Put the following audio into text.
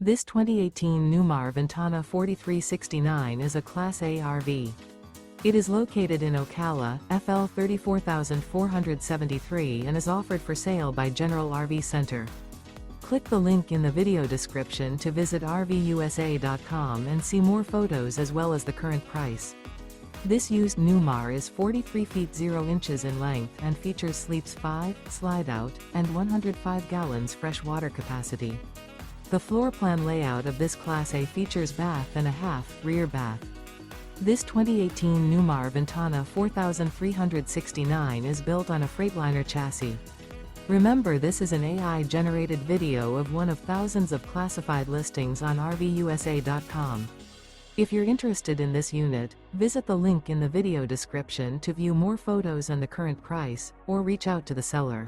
This 2018 Newmar Ventana 4369 is a Class A RV. It is located in Ocala, FL 34473 and is offered for sale by General RV Center. Click the link in the video description to visit RVUSA.com and see more photos as well as the current price. This used Newmar is 43 feet 0 inches in length and features sleeps 5, slide-out, and 105 gallons fresh water capacity. The floor plan layout of this Class A features bath and a half rear bath. This 2018 Newmar Ventana 4369 is built on a Freightliner chassis. Remember, this is an AI-generated video of one of thousands of classified listings on RVUSA.com. If you're interested in this unit, visit the link in the video description to view more photos and the current price, or reach out to the seller.